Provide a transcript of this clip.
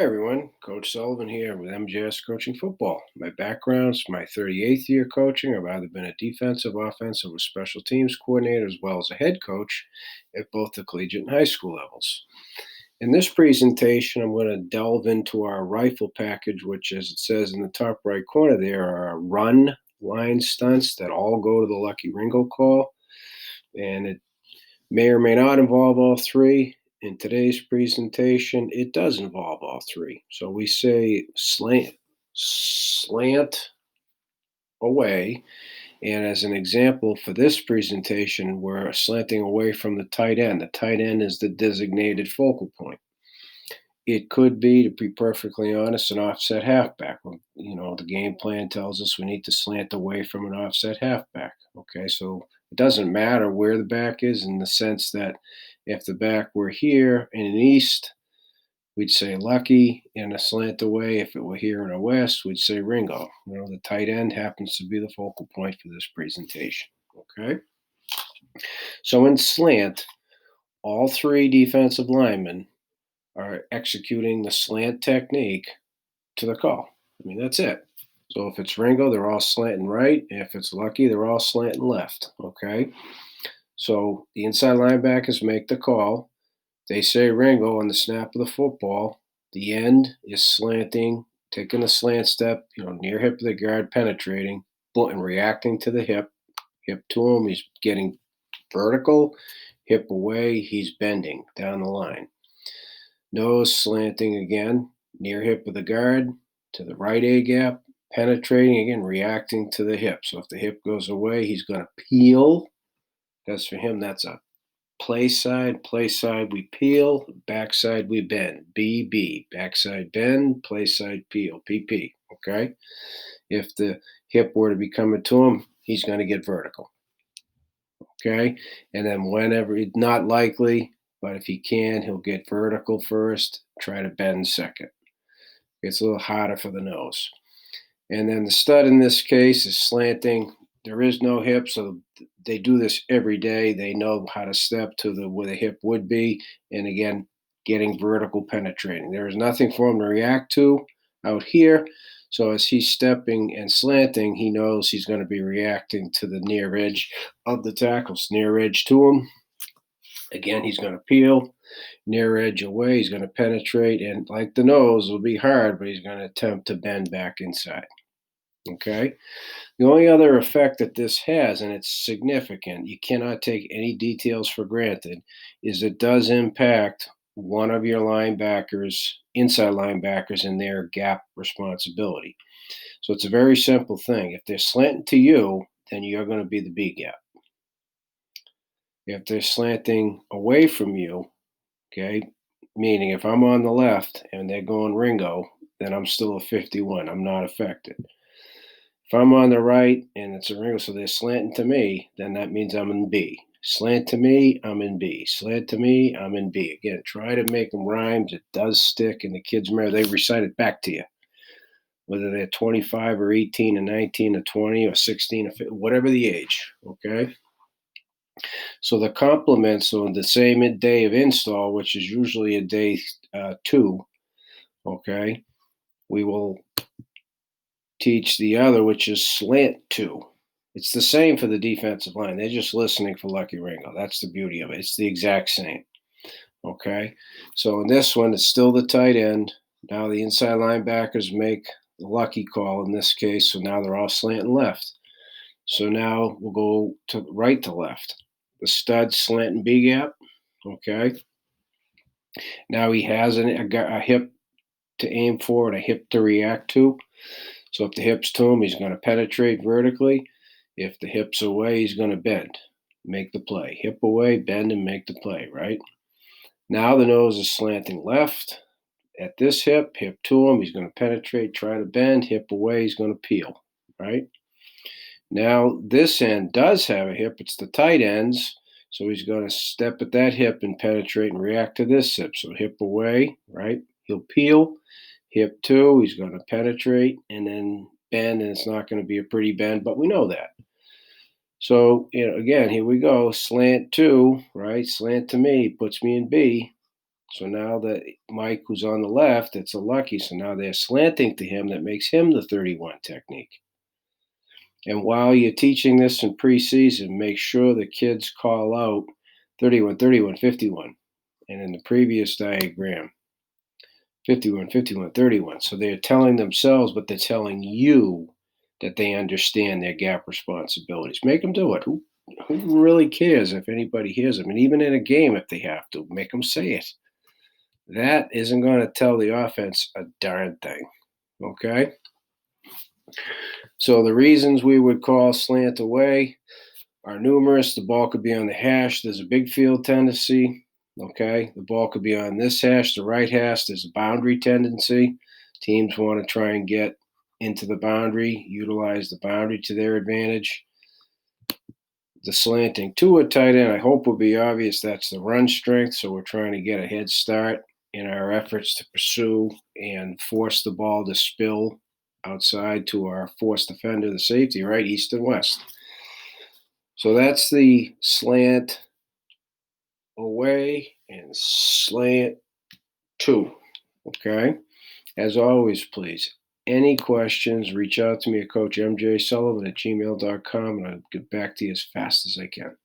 Hi everyone, Coach Sullivan here with MJS Coaching Football. My background's my 38th year coaching. I've either been a defensive, offensive, or special teams coordinator as well as a head coach at both the collegiate and high school levels. In this presentation, I'm going to delve into our rifle package, which, as it says in the top right corner, there are run line stunts that all go to the Lucky Ringo call, and it may or may not involve all three. In today's presentation, it does involve all three. So we say slant away. And as an example for this presentation, we're slanting away from the tight end. The tight end is the designated focal point. It could be, to be perfectly honest, an offset halfback. The game plan tells us we need to slant away from an offset halfback. Okay, so it doesn't matter where the back is in the sense that if the back were here in an east, we'd say Lucky in a slant away. If it were here in a west, we'd say Ringo. The tight end happens to be the focal point for this presentation. Okay, so in slant, all three defensive linemen are executing the slant technique to the call. That's it. So if it's Ringo, they're all slanting right. If it's Lucky, they're all slanting left. Okay. So the inside linebackers make the call. They say Ringo on the snap of the football. The end is slanting, taking a slant step, near hip of the guard, penetrating, and reacting to the hip. Hip to him, he's getting vertical. Hip away, he's bending down the line. Nose slanting again, near hip of the guard, to the right A gap, penetrating again, reacting to the hip. So if the hip goes away, he's going to peel. That's for him, that's a play side, we peel, backside, we bend. BB, backside bend, play side peel, PP. Okay? If the hip were to be coming to him, he's going to get vertical. Okay? And then whenever, not likely, but if he can, he'll get vertical first, try to bend second. It's a little harder for the nose. And then the stud in this case is slanting. There is no hip, so they do this every day. They know how to step to where the hip would be. And again, getting vertical penetrating. There is nothing for him to react to out here. So as he's stepping and slanting, he knows he's going to be reacting to the near edge of the tackles, near edge to him. Again, he's going to peel, near edge away. He's going to penetrate, and like the nose, it'll be hard, but he's going to attempt to bend back inside. Okay. The only other effect that this has, and it's significant, you cannot take any details for granted, is it does impact one of your linebackers, inside linebackers, in their gap responsibility. So it's a very simple thing. If they're slanting to you, then you're going to be the B gap. If they're slanting away from you, okay, meaning if I'm on the left and they're going Ringo, then I'm still a 51. I'm not affected. If I'm on the right and it's a Ringo, so they're slanting to me, then that means I'm in B. Slant to me, I'm in B. Slant to me, I'm in B. Again, try to make them rhymes. It does stick, and the kids remember, they recite it back to you. Whether they're 25 or 18 or 19 or 20 or 16 or 15, whatever the age, okay? So the complements on the same day of install, which is usually a day 2, okay, we will teach the other, which is slant 2. It's the same for the defensive line. They're just listening for Lucky Ringo. That's the beauty of it. It's the exact same. Okay. So in this one, it's still the tight end. Now the inside linebackers make the Lucky call in this case. So now they're all slanting left. So now we'll go to right to left. The stud slanting B gap. Okay. Now he has a hip to aim for and a hip to react to. So if the hip's to him, he's going to penetrate vertically. If the hip's away, he's going to bend, make the play. Hip away, bend, and make the play, right? Now the nose is slanting left. At this hip to him, he's going to penetrate, try to bend. Hip away, he's going to peel, right? Now this end does have a hip. It's the tight ends. So he's going to step at that hip and penetrate and react to this hip. So hip away, right? He'll peel. Hip 2, he's going to penetrate and then bend, and it's not going to be a pretty bend, but we know that. So, again, here we go. Slant 2, right? Slant to me puts me in B. So now that Mike, who's on the left, it's a lucky. So now they're slanting to him. That makes him the 31 technique. And while you're teaching this in preseason, make sure the kids call out 31, 31, 51. And in the previous diagram, 51, 51, 31. So they're telling themselves, but they're telling you that they understand their gap responsibilities. Make them do it. Who really cares if anybody hears them? And even in a game, if they have to, make them say it. That isn't going to tell the offense a darn thing. Okay? So the reasons we would call slant away are numerous. The ball could be on the hash. There's a big field tendency. Okay. The ball could be on this hash, the right hash. There's a boundary tendency. Teams want to try and get into the boundary, utilize the boundary to their advantage. The slanting to a tight end, I hope will be obvious. That's the run strength. So we're trying to get a head start in our efforts to pursue and force the ball to spill outside to our force defender, the safety, right? East and west. So that's the slant away and slant to. Okay. As always, please, any questions, reach out to me at Coach MJ Sullivan at gmail.com, and I'll get back to you as fast as I can.